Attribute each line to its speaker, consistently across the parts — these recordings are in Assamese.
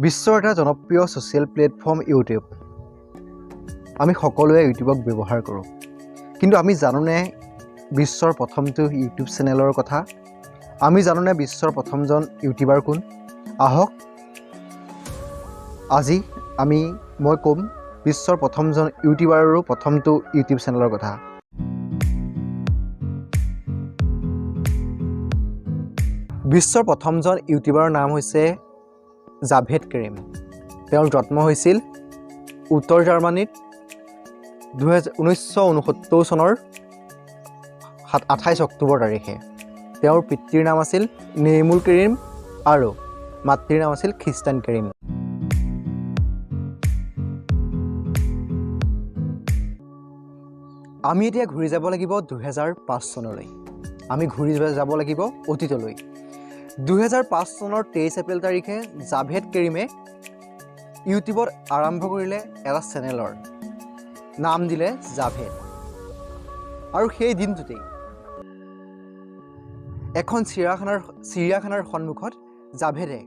Speaker 1: বিশ্বৰ এটা জনপ্ৰিয় ছ'চিয়েল প্লেটফৰ্ম ইউটিউব। আমি সকলোৱে ইউটিউবক ব্যৱহাৰ কৰোঁ, কিন্তু আমি জানোনে বিশ্বৰ প্ৰথমটো ইউটিউব চেনেলৰ কথা? আমি জানোনে বিশ্বৰ প্ৰথমজন ইউটিউবাৰ কোন? আহক আজি মই ক'ম বিশ্বৰ প্ৰথমজন ইউটিউবাৰৰো প্ৰথমটো ইউটিউব চেনেলৰ কথা। বিশ্বৰ প্ৰথমজন ইউটিউবাৰৰ নাম হৈছে জাভেদ কৰিম। তেওঁৰ জন্ম হৈছিল উত্তৰ জাৰ্মানীত 1969 চনৰ 28 অক্টোবৰ তাৰিখে। তেওঁৰ পিতৃৰ নাম আছিল নেইমুৰ কৰিম আৰু মাতৃৰ নাম আছিল খ্ৰীষ্টান কৰিম। আমি এতিয়া ঘূৰি যাব লাগিব 2005 চনলৈ। আমি ঘূৰি যাব লাগিব অতীতলৈ। 2005 চনৰ 23 এপ্ৰিল তাৰিখে জাভেদ কৰিমে ইউটিউবত আৰম্ভ কৰিলে এটা চেনেলৰ নাম দিলে জাভেদ। আৰু সেই দিনটোতেই এখন চিৰিয়াখানাৰ সন্মুখত জাভেদে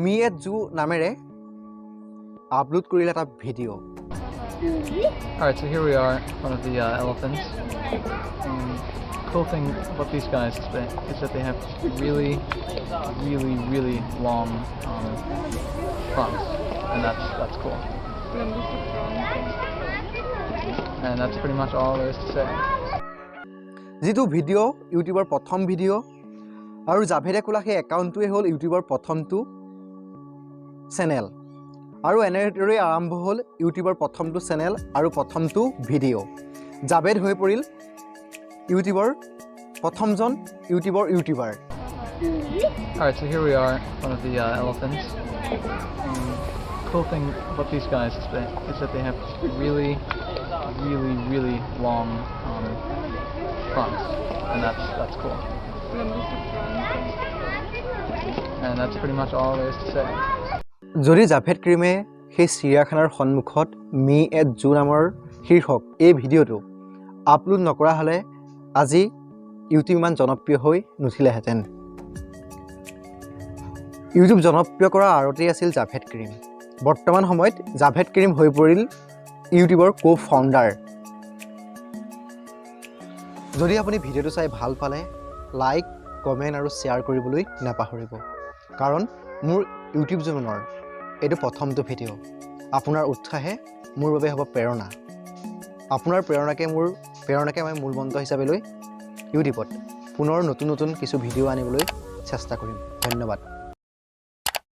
Speaker 1: মি এট জু নামেৰে আপলোড কৰিলে এটা video'.
Speaker 2: Alright, so here we are in front of the elephants. Cool thing about these guys is that they have really long fronts, and that's cool. And that's pretty much all there is to say.
Speaker 1: যিটো ভিডিঅ' ইউটিউবৰ প্ৰথম ভিডিঅ' আৰু জাভেদে খোলা সেই একাউণ্টটোৱে হ'ল ইউটিউবৰ প্ৰথমটো চেনেল। আৰু এনেদৰে আৰম্ভ হ'ল ইউটিউবৰ প্ৰথমটো চেনেল আৰু প্ৰথমটো ভিডিঅ'। জাভেদ হৈ পৰিল ইউটিউবৰ প্ৰথমজন YouTuber.
Speaker 2: Alright, so here we are in front of the elephants. Cool thing about these guys is that they have really long fronts, and that's cool. And that's pretty much all there is to say.
Speaker 1: যদি জাভেদ কৰিমে সেই চিৰিয়াখানাৰ সন্মুখত মি এট জু নামৰ শীৰ্ষক এই ভিডিঅ'টো আপলোড নকৰা হ'লে আজি ইউটিউব ইমান জনপ্ৰিয় হৈ নুঠিলেহেঁতেন। ইউটিউব জনপ্ৰিয় কৰাৰ আঁৰতেই আছিল জাভেদ কৰিম। বৰ্তমান সময়ত জাভেদ কৰিম হৈ পৰিল ইউটিউবৰ ফাউণ্ডাৰ। যদি আপুনি ভিডিঅ'টো চাই ভাল পালে লাইক, কমেণ্ট আৰু শ্বেয়াৰ কৰিবলৈ নাপাহৰিব, কাৰণ মোৰ ইউটিউব জীৱনৰ এইটো প্ৰথমটো ভিডিঅ'। আপোনাৰ উৎসাহে মোৰ বাবে হ'ব প্ৰেৰণা। আপোনাৰ প্ৰেৰণাকে মই মূল মন্ত্ৰ হিচাপে লৈ ইউটিউবত পুনৰ নতুন কিছু ভিডিঅ' আনিবলৈ চেষ্টা কৰিম। ধন্যবাদ।